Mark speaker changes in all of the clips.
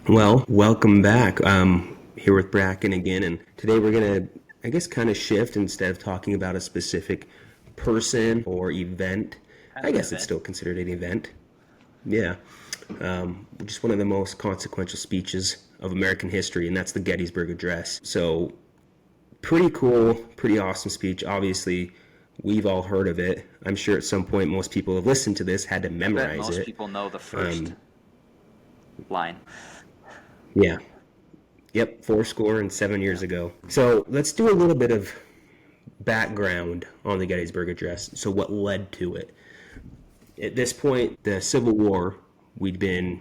Speaker 1: Well, welcome back. Here with Bracken again, and today we're gonna, I guess, kind of shift instead of talking about a specific person or event.
Speaker 2: Kind
Speaker 1: I
Speaker 2: of an
Speaker 1: guess it's
Speaker 2: event.
Speaker 1: still considered an event. Yeah, just one of the most consequential speeches of American history, and that's the Gettysburg Address. So, pretty cool, pretty awesome speech. Obviously, we've all heard of it. I'm sure at some point most people have listened to this, had to
Speaker 2: I bet
Speaker 1: memorize
Speaker 2: most
Speaker 1: it.
Speaker 2: people know the first line.
Speaker 1: Yeah, yep, 7 years
Speaker 2: Yeah.
Speaker 1: ago. So let's do a little bit of background on the Gettysburg Address. So, what led to it? At this point, the Civil War, we'd been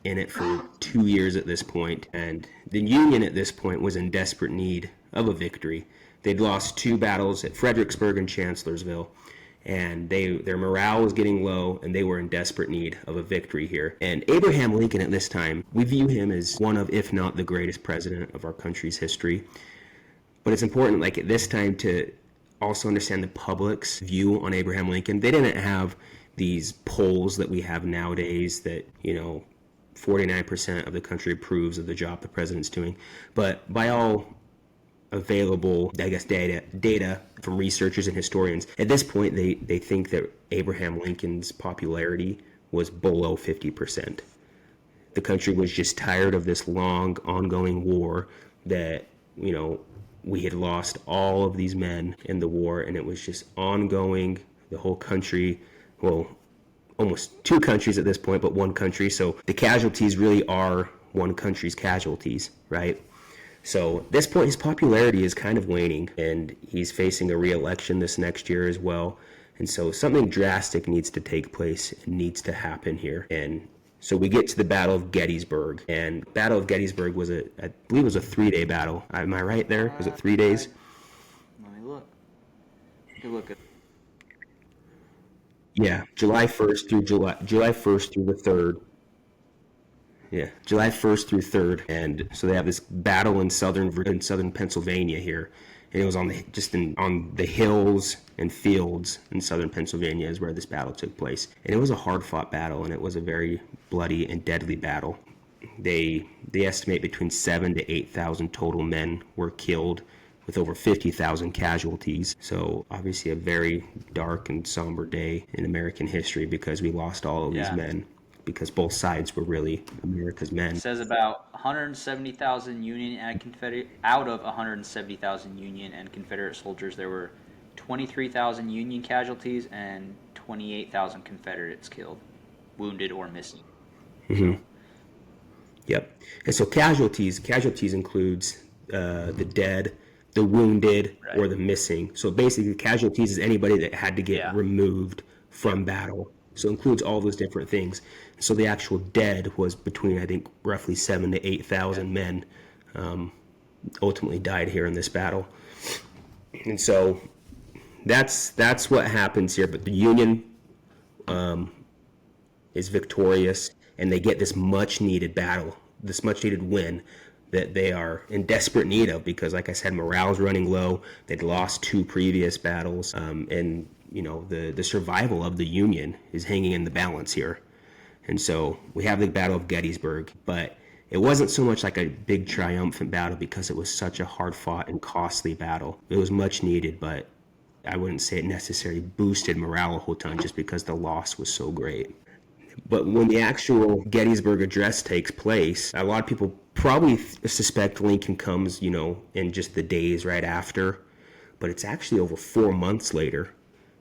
Speaker 1: in it for 2 years at this point, and the Union at this point was in desperate need of a victory. They'd lost two battles at Fredericksburg and Chancellorsville, and their morale was getting low, and they were in desperate need of a victory here. And Abraham Lincoln at this time, we view him as one of, if not the greatest president of our country's history. But it's important, like at this time, to also understand the public's view on Abraham Lincoln. They didn't have these polls that we have nowadays that, 49% of the country approves of the job the president's doing. But by all available, I guess, data from researchers and historians, at this point, they think that Abraham Lincoln's popularity was below 50%. The country was just tired of this long, ongoing war that, you know, we had lost all of these men in the war, and it was just ongoing. The whole country, well, almost two countries at this point, but one country. So the casualties really are one country's casualties, right? So at this point, his popularity is kind of waning, and he's facing a re-election this next year as well. And so something drastic needs to take place and needs to happen here. And so we get to the Battle of Gettysburg, and Battle of Gettysburg was I believe it was a 3 day battle. Am I right there? Was it 3 days?
Speaker 2: Let me look. Take a look at.
Speaker 1: Yeah, July 1st through the 3rd. Yeah, July 1st through 3rd, and so they have this battle in southern Pennsylvania here, and it was on the hills and fields in southern Pennsylvania is where this battle took place, and it was a hard fought battle, and it was a very bloody and deadly battle. They estimate between 7 to 8,000 total men were killed, with over 50,000 casualties. So obviously a very dark and somber day in American history because we lost all of these
Speaker 2: Yeah.
Speaker 1: men because both sides were really America's
Speaker 2: It
Speaker 1: men.
Speaker 2: says about 170,000 Union and Confederate. Out of 170,000 Union and Confederate soldiers, there were 23,000 Union casualties and 28,000 Confederates killed, wounded, or missing. So,
Speaker 1: Yep. And so casualties includes the dead, the wounded,
Speaker 2: right.
Speaker 1: or the missing. So basically, casualties is anybody that had to get
Speaker 2: Yeah.
Speaker 1: removed
Speaker 2: Yep.
Speaker 1: from battle. So it includes all those different things. So the actual dead was between, I think, roughly 7 to 8 thousand
Speaker 2: Yep.
Speaker 1: men ultimately died here in this battle. And so that's what happens here. But the Union is victorious, and they get this much needed battle, this much needed win that they are in desperate need of because, like I said, morale's running low. They'd lost two previous battles, and the survival of the Union is hanging in the balance here. And so we have the Battle of Gettysburg, but it wasn't so much like a big triumphant battle because it was such a hard fought and costly battle. It was much needed, but I wouldn't say it necessarily boosted morale a whole ton just because the loss was so great. But when the actual Gettysburg Address takes place, a lot of people probably suspect Lincoln comes, in just the days right after. But it's actually over 4 months later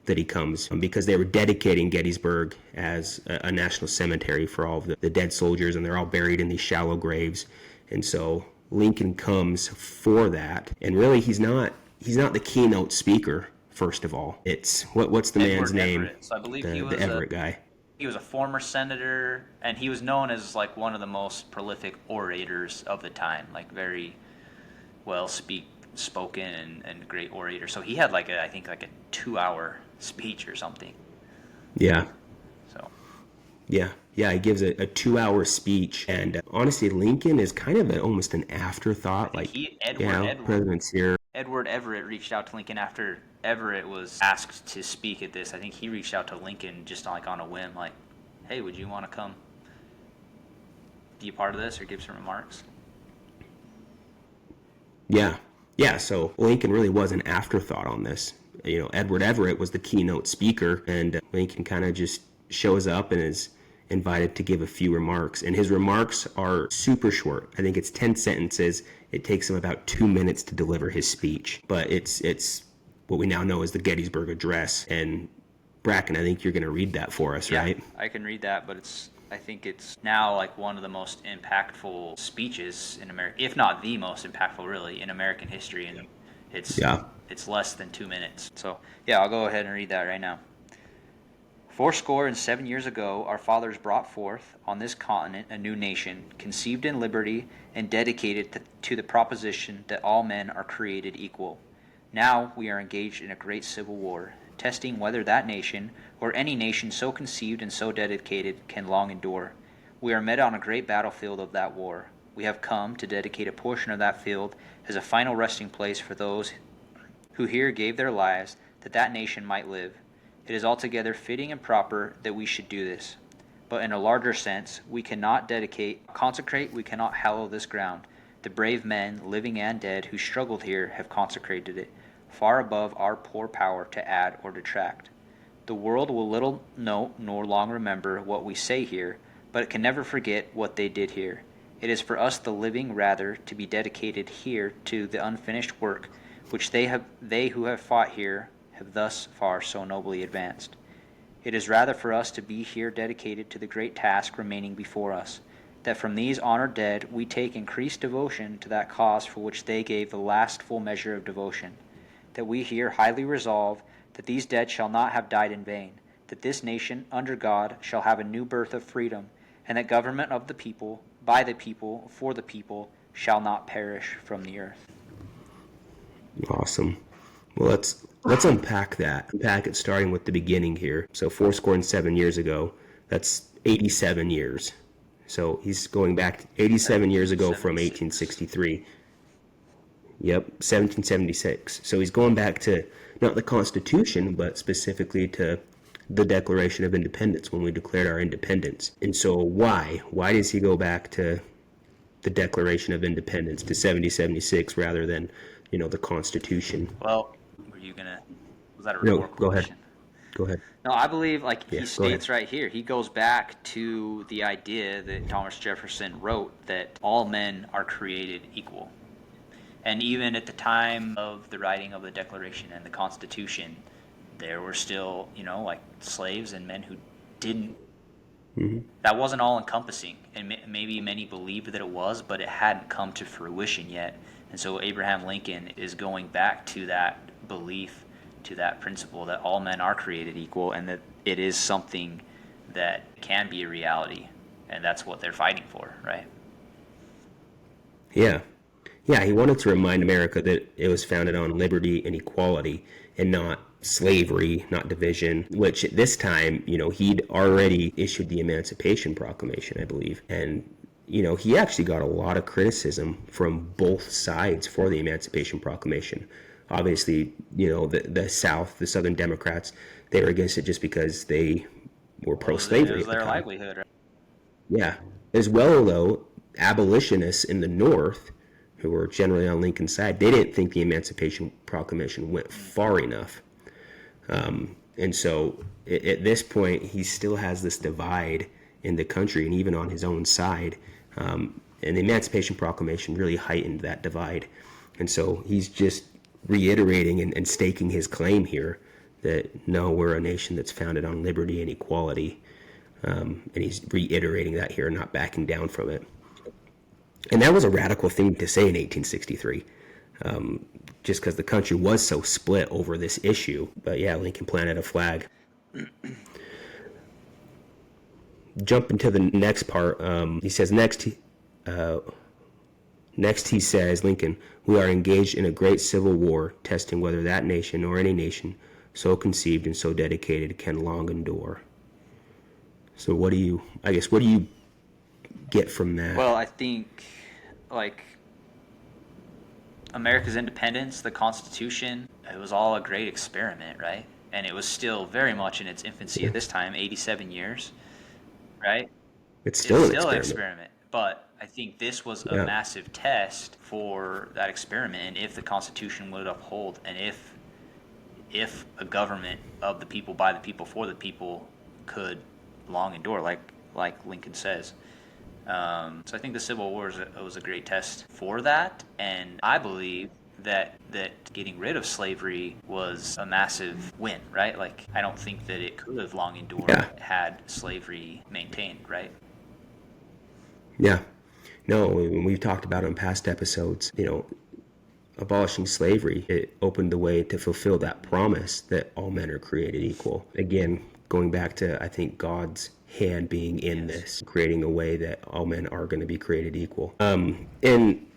Speaker 1: that he comes because they were dedicating Gettysburg as a national cemetery for all of the dead soldiers, and they're all buried in these shallow graves. And so Lincoln comes for that. And really, he's not the keynote speaker. First of all, it's what's the man's
Speaker 2: Edward
Speaker 1: name?
Speaker 2: Everett. So I believe
Speaker 1: The Everett guy.
Speaker 2: he was a former senator, and he was known as like one of the most prolific orators of the time, like very well spoken and great orator. So he had I think like a 2 hour speech or something.
Speaker 1: Yeah,
Speaker 2: So
Speaker 1: yeah. He gives a 2 hour speech, and honestly, Lincoln is kind of almost an
Speaker 2: I
Speaker 1: afterthought.
Speaker 2: think
Speaker 1: Like,
Speaker 2: he Edward
Speaker 1: president's here.
Speaker 2: Edward Everett reached out to Lincoln after Everett was asked to speak at this. I think he reached out to Lincoln just like on a whim, like, "Hey, would you want to come be a part of this or give some remarks?
Speaker 1: Yeah. Yeah. So Lincoln really was an afterthought on this. Edward Everett was the keynote speaker, and Lincoln kind of just shows up and is invited to give a few remarks. And his remarks are super short. I think it's 10 sentences. It takes him about 2 minutes to deliver his speech. But it's what we now know as the Gettysburg Address. And Bracken, I think you're going to read that for us, right?
Speaker 2: I can read that, but I think it's now like one of the most impactful speeches in America, if not the most impactful, really, in American history, and it's less than 2 minutes. So yeah, I'll go ahead and read that right now. 7 years ago, our fathers brought forth on this continent a new nation, conceived in liberty and dedicated to the proposition that all men are created equal. Now we are engaged in a great civil war, testing whether that nation, or any nation so conceived and so dedicated, can long endure. We are met on a great battlefield of that war. We have come to dedicate a portion of that field as a final resting place for those who here gave their lives that that nation might live. It is altogether fitting and proper that we should do this. But in a larger sense, we cannot consecrate, we cannot hallow this ground. The brave men, living and dead, who struggled here have consecrated it, far above our poor power to add or detract. The world will little note nor long remember what we say here, but it can never forget what they did here. It is for us the living rather to be dedicated here to the unfinished work which they who have fought here have thus far so nobly advanced. It is rather for us to be here dedicated to the great task remaining before us, that from these honored dead we take increased devotion to that cause for which they gave the last full measure of devotion, that we here highly resolve that these dead shall not have died in vain, that this nation under God shall have a new birth of freedom, and that government of the people, by the people, for the people, shall not perish from the earth.
Speaker 1: Awesome. Well, let's unpack that. Unpack it starting with the beginning here. So 7 years ago, that's 87 years. So he's going back 87 years ago from 1863. Yep, 1776. So he's going back to not the Constitution, but specifically to the Declaration of Independence, when we declared our independence. And so why? Why does he go back to the Declaration of Independence, to 1776, rather than, the Constitution?
Speaker 2: Well, was that a rhetorical question?
Speaker 1: Go ahead.
Speaker 2: No, I believe, he states right here, he goes back to the idea that Thomas Jefferson wrote, that all men are created equal. And even at the time of the writing of the Declaration and the Constitution, there were still, slaves and men who didn't. Mm-hmm. That wasn't all encompassing, and maybe many believed that it was, but it hadn't come to fruition yet. And so Abraham Lincoln is going back to that belief, to that principle that all men are created equal, and that it is something that can be a reality, and that's what they're fighting for, right?
Speaker 1: Yeah. Yeah, he wanted to remind America that it was founded on liberty and equality, and not slavery, not division, which at this time, he'd already issued the Emancipation Proclamation, I believe. And, he actually got a lot of criticism from both sides for the Emancipation Proclamation. Obviously, the South, the Southern Democrats, they were against it just because they were pro-slavery.
Speaker 2: It was their livelihood, right?
Speaker 1: Yeah. As well, though, abolitionists in the North, who were generally on Lincoln's side, they didn't think the Emancipation Proclamation went far enough. And so at this point, he still has this divide in the country, and even on his own side. And the Emancipation Proclamation really heightened that divide. And so he's just reiterating and staking his claim here that, no, we're a nation that's founded on liberty and equality. And he's reiterating that here, not backing down from it. And that was a radical thing to say in 1863, just because the country was so split over this issue. But yeah, Lincoln planted a flag. Jump into the next part. He says, next he says, Lincoln, we are engaged in a great civil war, testing whether that nation or any nation so conceived and so dedicated can long endure. So what do you get from that?
Speaker 2: Well, I think, America's independence, the Constitution, it was all a great experiment, right? And it was still very much in its infancy at this time, 87 years, right?
Speaker 1: It's still an
Speaker 2: experiment. But I think this was a
Speaker 1: Yeah.
Speaker 2: massive test for that experiment, and if the Constitution would uphold, and if a government of the people, by the people, for the people could long endure, like Lincoln says. So I think the Civil War was a great test for that, and I believe that getting rid of slavery was a massive win, right? Like, I don't think that it could have long endured
Speaker 1: Yeah.
Speaker 2: had slavery maintained, right?
Speaker 1: Yeah. No, we've talked about it in past episodes. Abolishing slavery, it opened the way to fulfill that promise that all men are created equal. Again, going back to, I think, God's hand being in this, creating a way that all men are going to be created equal. And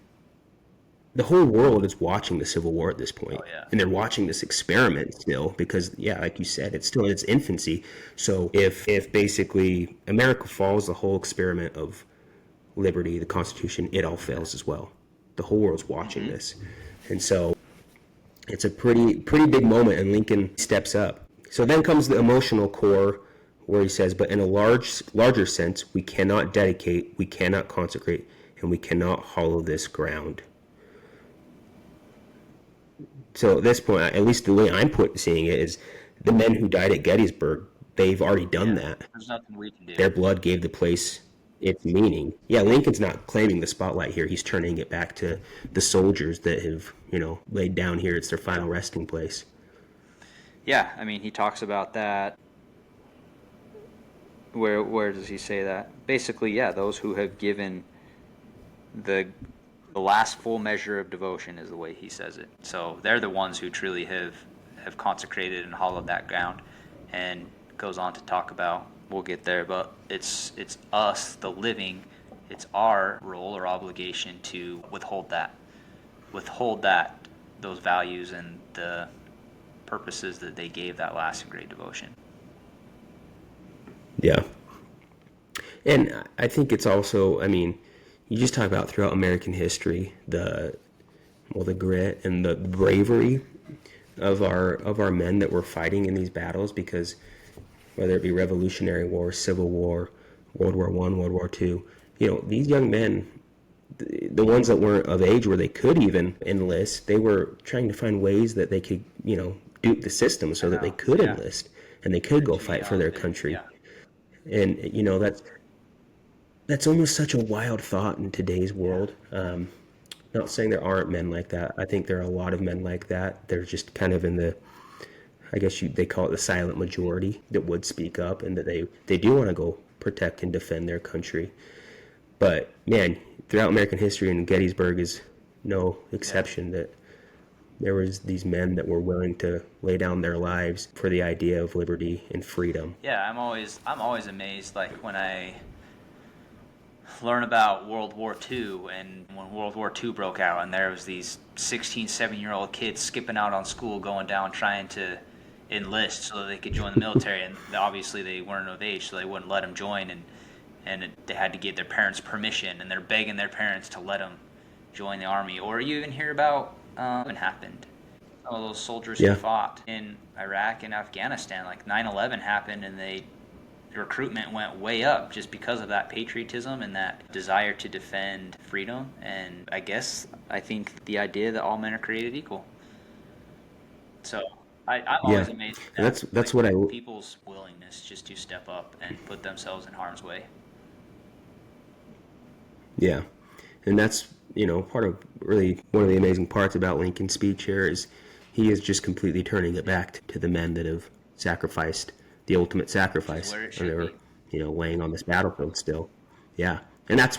Speaker 1: the whole world is watching the Civil War at this point.
Speaker 2: Oh, yeah.
Speaker 1: And they're watching this experiment still because, yeah, like you said, it's still in its infancy. So if basically America follows the whole experiment of liberty, the Constitution, it all fails as well. The whole world's watching this. And so it's a pretty big moment, and Lincoln steps up. So then comes the emotional core, where he says, but in a larger sense, we cannot dedicate, we cannot consecrate, and we cannot hollow this ground. So at this point, at least the way I'm seeing it, is the men who died at Gettysburg, they've already done that.
Speaker 2: There's nothing we can do.
Speaker 1: Their blood gave the place its meaning. Yeah, Lincoln's not claiming the spotlight here. He's turning it back to the soldiers that have, laid down here. It's their final resting place.
Speaker 2: Yeah, I mean, he talks about that. Where does he say that? Basically, yeah, those who have given the last full measure of devotion is the way he says it. So they're the ones who truly have consecrated and hollowed that ground, and goes on to talk about, we'll get there, but it's us, the living, it's our role or obligation to withhold those values and the purposes that they gave that last and great devotion.
Speaker 1: Yeah. And I think it's also, you just talk about throughout American history, the grit and the bravery of our men that were fighting in these battles, because whether it be Revolutionary War, Civil War, World War I, World War II, these young men, the ones that weren't of age where they could even enlist, they were trying to find ways that they could, dupe the system so that they could enlist and they could go fight for their country.
Speaker 2: Yeah.
Speaker 1: And, that's almost such a wild thought in today's world. Not saying there aren't men like that. I think there are a lot of men like that. They're just kind of in the, I guess they call it the silent majority that would speak up, and that they do want to go protect and defend their country. But, man, throughout American history, and Gettysburg is no exception, that there was these men that were willing to lay down their lives for the idea of liberty and freedom.
Speaker 2: Yeah, I'm always amazed, like, when I learn about World War II, and when World War II broke out, and there was these 16, 17-year-old kids skipping out on school, going down trying to enlist so that they could join the military, and obviously they weren't of age, so they wouldn't let them join, and they had to get their parents' permission, and they're begging their parents to let them join the army. Or you even hear about what happened. Some of those soldiers who fought in Iraq and Afghanistan, like 9/11 happened, and the recruitment went way up just because of that patriotism and that desire to defend freedom. And I think the idea that all men are created equal. So I'm always amazed at
Speaker 1: that's what
Speaker 2: people's willingness just to step up and put themselves in harm's way.
Speaker 1: Yeah, and that's part of really one of the amazing parts about Lincoln's speech here is he is just completely turning it back to the men that have sacrificed the ultimate sacrifice, and they were laying on this battlefield still. Yeah, and that's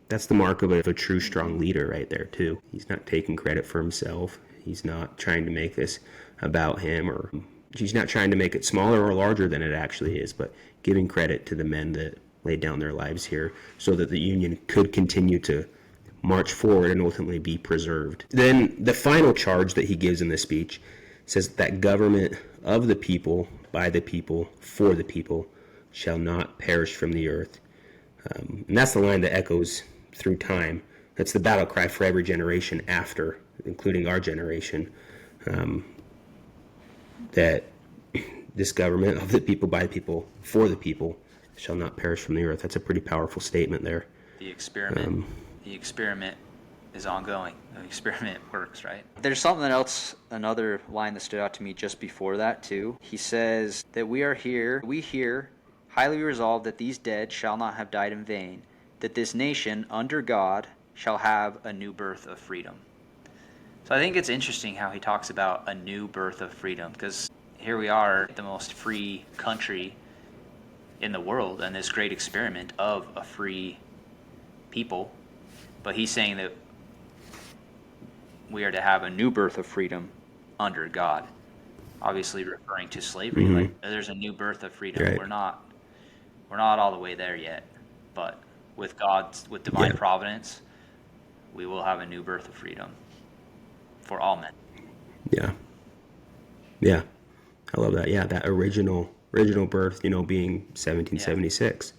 Speaker 1: that's the mark of a true strong leader right there too. He's not taking credit for himself. He's not trying to make this about him, or he's not trying to make it smaller or larger than it actually is, but giving credit to the men that laid down their lives here so that the Union could continue to march forward and ultimately be preserved. Then the final charge that he gives in this speech says that government of the people, by the people, for the people, shall not perish from the earth. And that's the line that echoes through time. That's the battle cry for every generation after, including our generation, that this government of the people, by the people, for the people, shall not perish from the earth. That's a pretty powerful statement there.
Speaker 2: The experiment is ongoing. The experiment works, right? There's something else, another line that stood out to me just before that too. He says that we hear, highly resolved that these dead shall not have died in vain, that this nation under God shall have a new birth of freedom. So I think it's interesting how he talks about a new birth of freedom, because here we are, the most free country in the world, and this great experiment of a free people. But he's saying that we are to have a new birth of freedom under God. Obviously referring to slavery.
Speaker 1: Mm-hmm.
Speaker 2: Like, there's a new birth of freedom.
Speaker 1: Right.
Speaker 2: We're not all the way there yet. But with divine providence, we will have a new birth of freedom for all men.
Speaker 1: Yeah. Yeah. I love that. Yeah, that original birth, being 1776,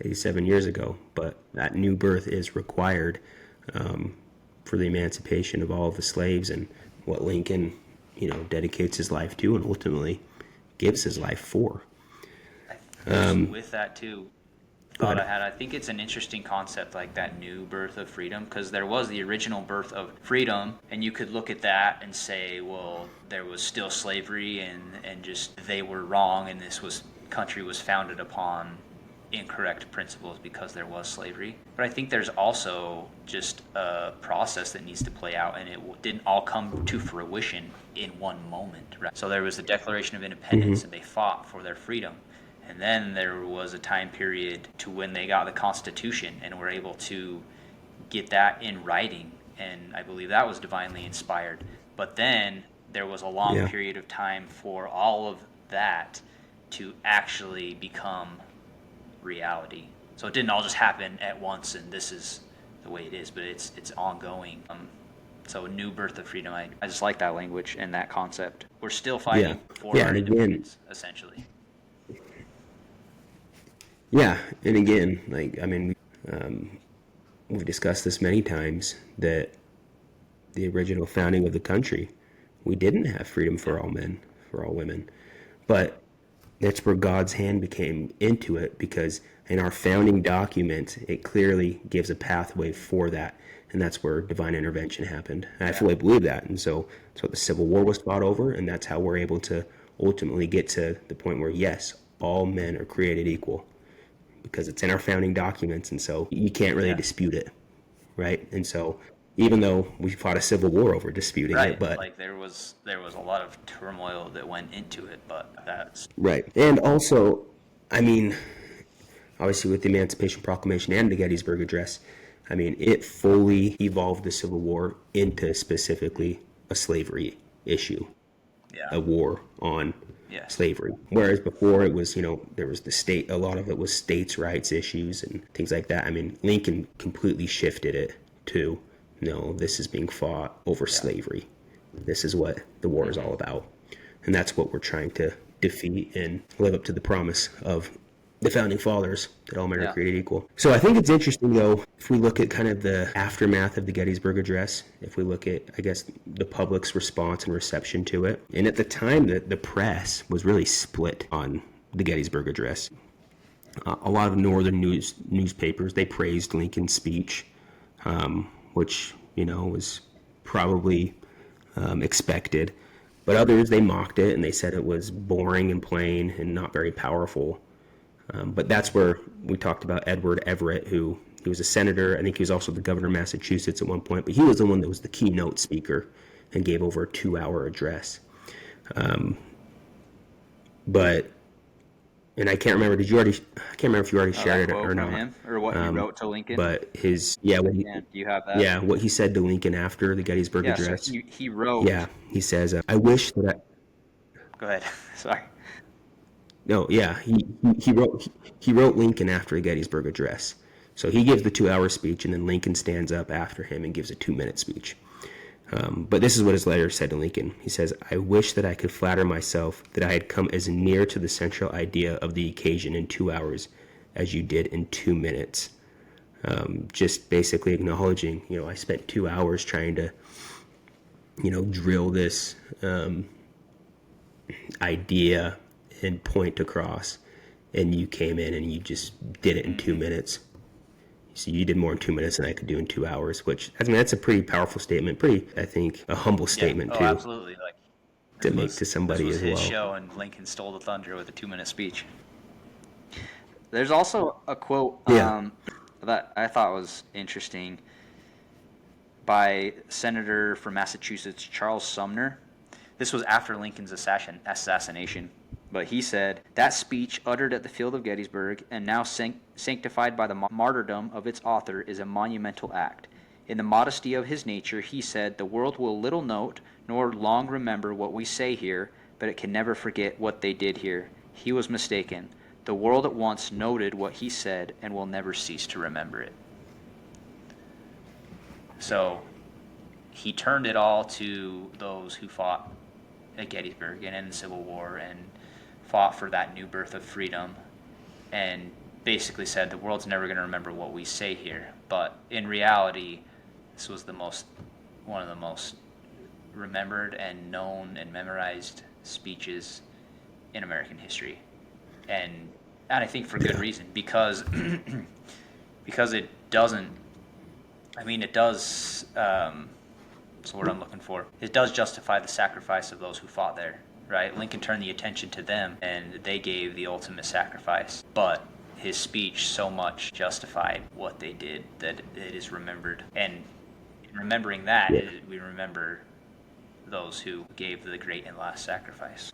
Speaker 1: 87 years ago. But that new birth is required for the emancipation of all of the slaves, and what Lincoln, dedicates his life to and ultimately gives his life for.
Speaker 2: With that too, I think it's an interesting concept, like that new birth of freedom, because there was the original birth of freedom, and you could look at that and say, well, there was still slavery, and just they were wrong, and country was founded upon incorrect principles because there was slavery. But I think there's also just a process that needs to play out, and it didn't all come to fruition in one moment, right? So there was the Declaration of Independence, and they fought for their freedom. And then there was a time period to when they got the Constitution and were able to get that in writing. And I believe that was divinely inspired. But then there was a long period of time for all of that to actually become reality. So it didn't all just happen at once and this is the way it is, but it's ongoing. So new birth of freedom. I just like that language and that concept. We're still fighting for our independence, essentially.
Speaker 1: Yeah, and again, we've discussed this many times, that the original founding of the country, we didn't have freedom for all men, for all women. But that's where God's hand became into it, because in our founding document, it clearly gives a pathway for that. And that's where divine intervention happened. And I fully believe that. And so that's what the Civil War was fought over, and that's how we're able to ultimately get to the point where, yes, all men are created equal, because it's in our founding documents, and so you can't really dispute it, right? And so even though we fought a civil war over disputing it, but
Speaker 2: there was a lot of turmoil that went into it, but that's
Speaker 1: right. And also, obviously with the Emancipation Proclamation and the Gettysburg Address, it fully evolved the Civil War into specifically a slavery issue, a war on slavery. Whereas before it was, there was a lot of it was states' rights issues and things like that. Lincoln completely shifted it to, no, this is being fought over slavery. This is what the war is all about. And that's what we're trying to defeat and live up to the promise of the founding fathers, that all men are created equal. So I think it's interesting, though, if we look at kind of the aftermath of the Gettysburg Address, if we look at, I guess, the public's response and reception to it. And at the time, the press was really split on the Gettysburg Address. A lot of northern newspapers, they praised Lincoln's speech, which, was probably expected. But others, they mocked it, and they said it was boring and plain and not very powerful. But that's where we talked about Edward Everett, he was a senator. I think he was also the governor of Massachusetts at one point, but he was the one that was the keynote speaker and gave over a 2-hour address. And I can't remember, I can't remember if you already shared it or not.
Speaker 2: Him, or what he wrote to Lincoln.
Speaker 1: But do
Speaker 2: you have that?
Speaker 1: Yeah, what he said to Lincoln after the Gettysburg Address.
Speaker 2: So he wrote.
Speaker 1: Yeah, he says, I wish that
Speaker 2: Go ahead. Sorry.
Speaker 1: No, yeah, he wrote Lincoln after the Gettysburg Address. So he gives the 2-hour speech, and then Lincoln stands up after him and gives a 2-minute speech. But this is what his letter said to Lincoln. He says, I wish that I could flatter myself that I had come as near to the central idea of the occasion in 2 hours as you did in 2 minutes. Just basically acknowledging, I spent 2 hours trying to, drill this idea and point across. and you came in and you just did it in 2 minutes. So you did more in 2 minutes than I could do in 2 hours, which, I mean, that's a pretty powerful statement. Pretty, I think, a humble statement
Speaker 2: Oh,
Speaker 1: too,
Speaker 2: absolutely. Like
Speaker 1: to make to
Speaker 2: this
Speaker 1: somebody
Speaker 2: was
Speaker 1: as
Speaker 2: his
Speaker 1: well.
Speaker 2: show, and Lincoln stole the thunder with a 2-minute speech. There's also a quote
Speaker 1: Yeah.
Speaker 2: that I thought was interesting by Senator from Massachusetts, Charles Sumner. This was after Lincoln's assassination. But he said, "That speech, uttered at the field of Gettysburg, and now sanctified by the martyrdom of its author, is a monumental act. In the modesty of his nature, he said, the world will little note, nor long remember what we say here, but it can never forget what they did here. He was mistaken. The world at once noted what he said, and will never cease to remember it." So he turned it all to those who fought at Gettysburg and in the Civil War and fought for that new birth of freedom, and basically said the world's never going to remember what we say here. But in reality, this was one of the most remembered and known and memorized speeches in American history, and I think for good reason, because because it doesn't. I mean, it does. That's the word I'm looking for. It does justify the sacrifice of those who fought there, right? Lincoln turned the attention to them, and they gave the ultimate sacrifice. But his speech so much justified what they did that it is remembered. And in remembering that, we remember those who gave the great and last sacrifice.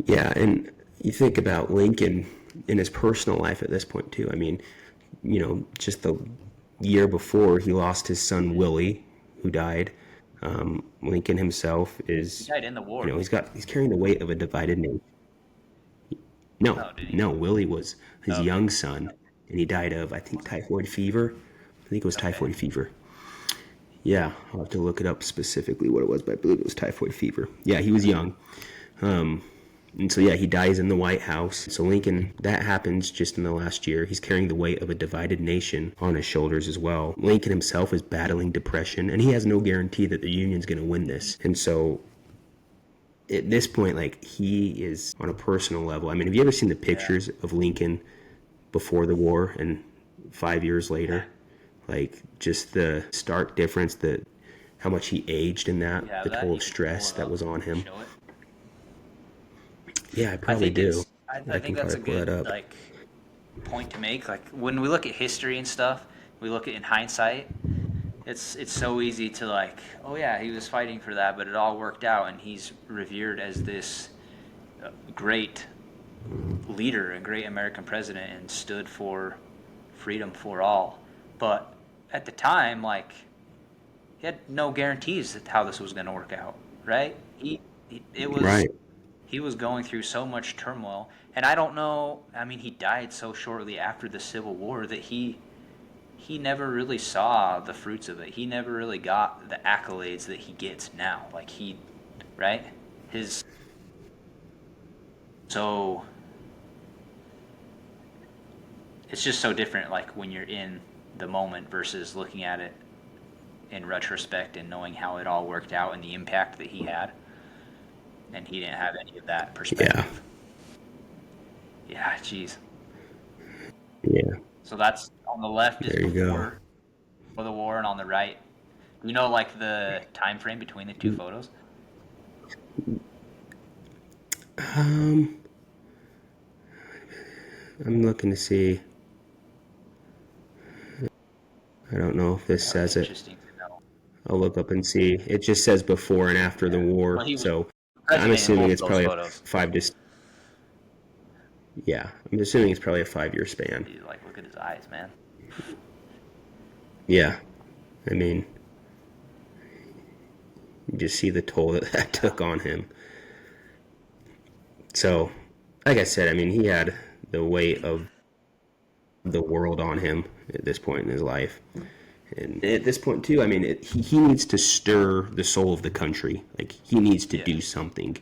Speaker 1: Yeah, and you think about Lincoln in his personal life at this point too. I mean, just the year before, he lost his son Willie, who died. Lincoln himself
Speaker 2: He died in the war.
Speaker 1: He's carrying the weight of a divided nation. No, Willie was his young son, and he died of, I think, typhoid fever. I think it was typhoid fever. Yeah, I'll have to look it up specifically what it was, but I believe it was typhoid fever. Yeah, he was young. And so, yeah, he dies in the White House. So Lincoln, that happens just in the last year. He's carrying the weight of a divided nation on his shoulders as well. Lincoln himself is battling depression, and he has no guarantee that the Union's going to win this. And so at this point, like, he is on a personal level. I mean, have you ever seen the pictures of Lincoln before the war and 5 years later? Like, just the stark difference, how much he aged in that, the toll of stress that was on him. Yeah, I probably do.
Speaker 2: I think that's a good point to make. Like, when we look at history and stuff, we look at in hindsight, it's so easy to like, oh yeah, he was fighting for that, but it all worked out, and he's revered as this great leader, a great American president, and stood for freedom for all. But at the time, like, he had no guarantees that how this was going to work out, right? He was going through so much turmoil, and I don't know. I mean, he died so shortly after the Civil War that he never really saw the fruits of it. He never really got the accolades that he gets now. Like, right? So it's just so different, like, when you're in the moment versus looking at it in retrospect and knowing how it all worked out and the impact that he had. And he didn't have any of that perspective. Yeah, geez.
Speaker 1: Yeah.
Speaker 2: So that's on the left is before the war, and on the right, you know, like the time frame between the two photos.
Speaker 1: I'm looking to see. I don't know if this says it.
Speaker 2: Interesting to know.
Speaker 1: I'll look up and see. It just says before and after the war,
Speaker 2: Well,
Speaker 1: I'm assuming it's probably
Speaker 2: photos.
Speaker 1: I'm assuming it's probably a 5-year span.
Speaker 2: Dude, like, look at his eyes, man.
Speaker 1: Yeah, I mean, you just see the toll that took on him. So, like I said, I mean, he had the weight of the world on him at this point in his life. And at this point, too, I mean, he needs to stir the soul of the country. Like, he needs to do something.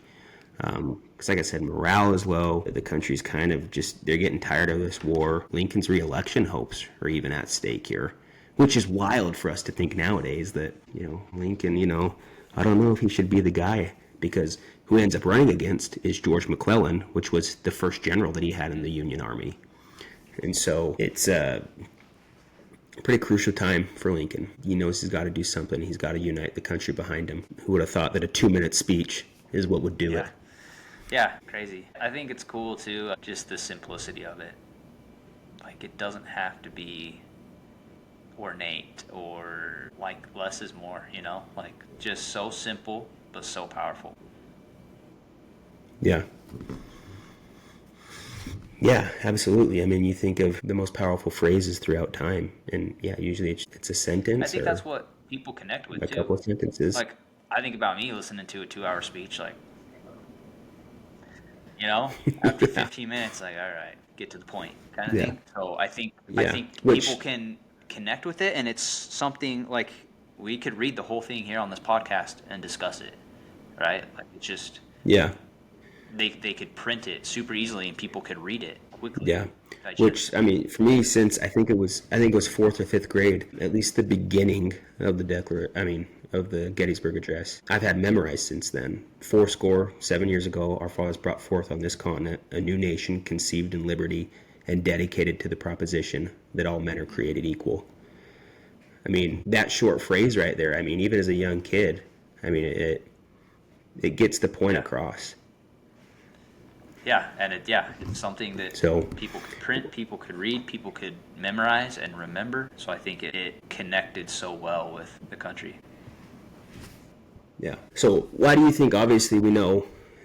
Speaker 1: Because, like I said, morale is low. The country's kind of they're getting tired of this war. Lincoln's re-election hopes are even at stake here, which is wild for us to think nowadays that, Lincoln, I don't know if he should be the guy, because who he ends up running against is George McClellan, which was the first general that he had in the Union Army. And so it's a pretty crucial time for Lincoln. He knows he's got to do something. He's got to unite the country behind him. Who would have thought that a 2-minute speech is what would do it?
Speaker 2: Yeah, crazy. I think it's cool too, just the simplicity of it. Like, it doesn't have to be ornate or like less is more, like just so simple but so powerful.
Speaker 1: Yeah. Yeah, absolutely. I mean, you think of the most powerful phrases throughout time, and yeah, usually it's a sentence.
Speaker 2: I think that's what people connect with
Speaker 1: a
Speaker 2: too.
Speaker 1: couple of sentences.
Speaker 2: Like, I think about me listening to a 2-hour speech, like, after 15 minutes, like, all right, get to the point, kind of thing. So I think people can connect with it, and it's something like we could read the whole thing here on this podcast and discuss it, right? Like, it's just they could print it super easily and people could read it quickly.
Speaker 1: Yeah. Which, I mean, for me, since I think it was 4th or 5th grade, at least the beginning of the Gettysburg Address, I've had memorized since then. 7 years ago, our fathers brought forth on this continent a new nation conceived in liberty and dedicated to the proposition that all men are created equal. I mean, that short phrase right there, I mean, even as a young kid, I mean, it gets the point across.
Speaker 2: Yeah, and it's something that people could print, people could read, people could memorize and remember. So I think it connected so well with the country.
Speaker 1: Yeah. So why do you think, obviously we know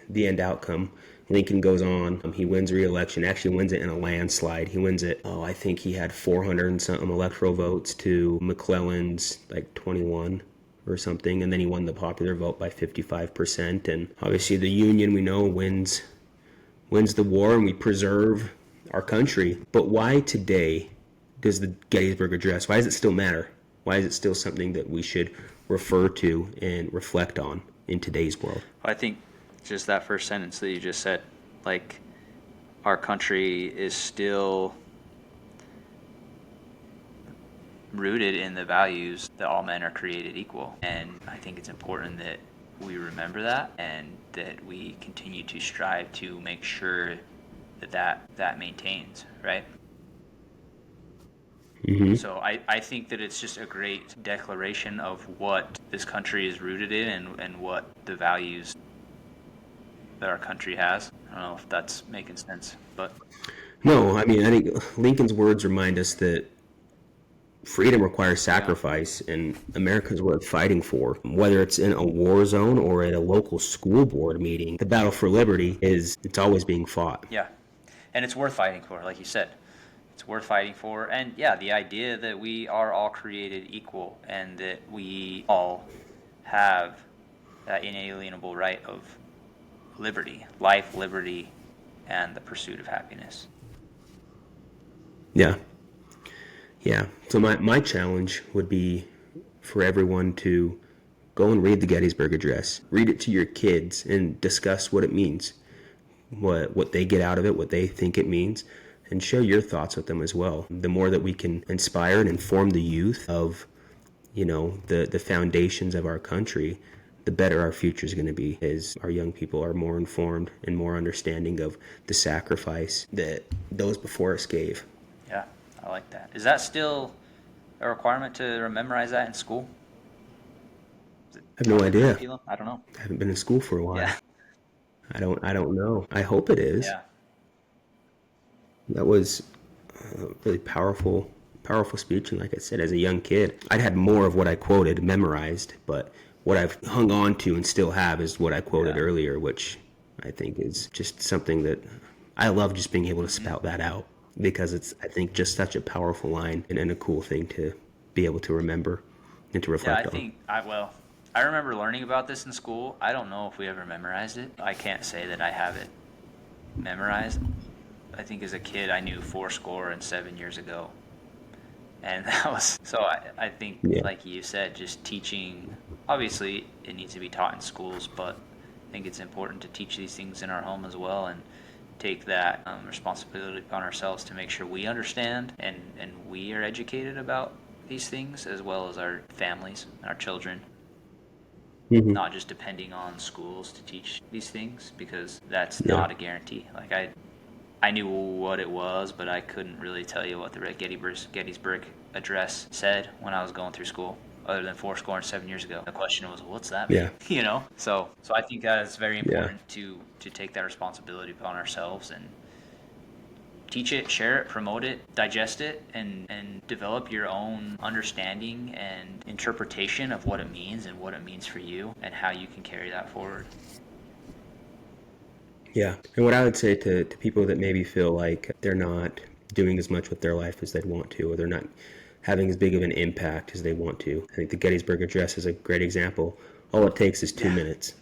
Speaker 1: the end outcome, Lincoln goes on, he wins re-election, actually wins it in a landslide. He wins it, I think he had 400 and something electoral votes to McClellan's like 21 or something, and then he won the popular vote by 55%. And obviously the Union, we know, wins the war, and we preserve our country. But why today does the Gettysburg Address, why does it still matter? Why is it still something that we should refer to and reflect on in today's world?
Speaker 2: I think just that first sentence that you just said, like, our country is still rooted in the values that all men are created equal. And I think it's important that we remember that, and that we continue to strive to make sure that maintains, right?
Speaker 1: Mm-hmm.
Speaker 2: So I think that it's just a great declaration of what this country is rooted in, and what the values that our country has. I don't know if that's making sense, but...
Speaker 1: No, I mean, I think Lincoln's words remind us that freedom requires sacrifice, and America's worth fighting for. Whether it's in a war zone or at a local school board meeting, the battle for liberty it's always being fought.
Speaker 2: Yeah, and it's worth fighting for, like you said. It's worth fighting for, and the idea that we are all created equal, and that we all have that inalienable right of liberty, life, liberty, and the pursuit of happiness.
Speaker 1: Yeah. Yeah, so my challenge would be for everyone to go and read the Gettysburg Address. Read it to your kids and discuss what it means, what they get out of it, what they think it means, and share your thoughts with them as well. The more that we can inspire and inform the youth of, the foundations of our country, the better our future is going to be, as our young people are more informed and more understanding of the sacrifice that those before us gave.
Speaker 2: Yeah. I like that. Is that still a requirement to memorize that in school?
Speaker 1: I have no idea.
Speaker 2: I don't know.
Speaker 1: I haven't been in school for a while.
Speaker 2: Yeah.
Speaker 1: I don't know. I hope it is.
Speaker 2: Yeah.
Speaker 1: That was a really powerful speech, and like I said, as a young kid, I'd had more of what I quoted memorized, but what I've hung on to and still have is what I quoted earlier, which I think is just something that I love, just being able to spout that out. Because it's, I think, just such a powerful line and a cool thing to be able to remember and to reflect on.
Speaker 2: I remember learning about this in school. I don't know if we ever memorized it. I can't say that I have it memorized. I think as a kid I knew 7 years ago. And that was, so I think, like you said, just teaching, obviously it needs to be taught in schools, but I think it's important to teach these things in our home as well, and take that responsibility upon ourselves to make sure we understand and we are educated about these things, as well as our families, our children. not just depending on schools to teach these things, because that's not a guarantee. Like I knew what it was, but I couldn't really tell you what the Gettysburg Address said when I was going through school, other than 7 years ago. The question was, what's that mean?
Speaker 1: Yeah.
Speaker 2: You know? So I think that it's very
Speaker 1: Yeah.
Speaker 2: important to take that responsibility upon ourselves and teach it, share it, promote it, digest it, and develop your own understanding and interpretation of what it means and what it means for you and how you can carry that forward.
Speaker 1: Yeah. And what I would say to people that maybe feel like they're not doing as much with their life as they'd want to, or they're not having as big of an impact as they want to, I think the Gettysburg Address is a great example. All it takes is 2 minutes.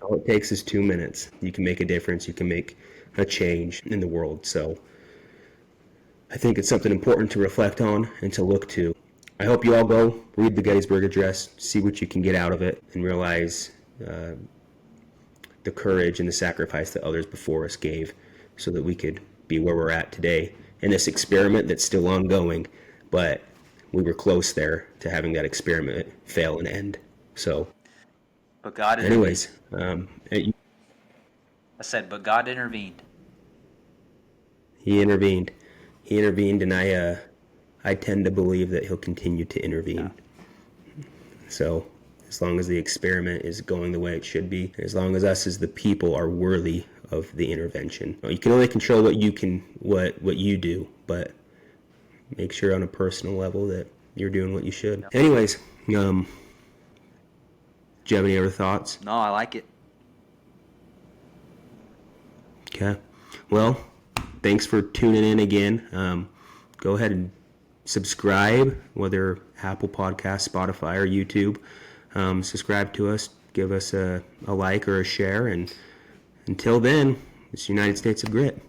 Speaker 1: All it takes is 2 minutes. You can make a difference. You can make a change in the world. So I think it's something important to reflect on and to look to. I hope you all go read the Gettysburg Address, see what you can get out of it, and realize the courage and the sacrifice that others before us gave so that we could be where we're at today in this experiment that's still ongoing, but we were close there to having that experiment fail and end. So,
Speaker 2: But God
Speaker 1: anyways,
Speaker 2: I said, but God intervened.
Speaker 1: He intervened. He intervened, and I tend to believe that he'll continue to intervene. Yeah. So, as long as the experiment is going the way it should be, as long as us as the people are worthy of the intervention. You can only control what you do, but make sure on a personal level that you're doing what you should. Yeah. Anyways, do you have any other thoughts?
Speaker 2: No, I like it.
Speaker 1: Okay. Well, thanks for tuning in again. Go ahead and subscribe, whether Apple Podcasts, Spotify, or YouTube. Subscribe to us, give us a like or a share, and until then, it's United States of Grit.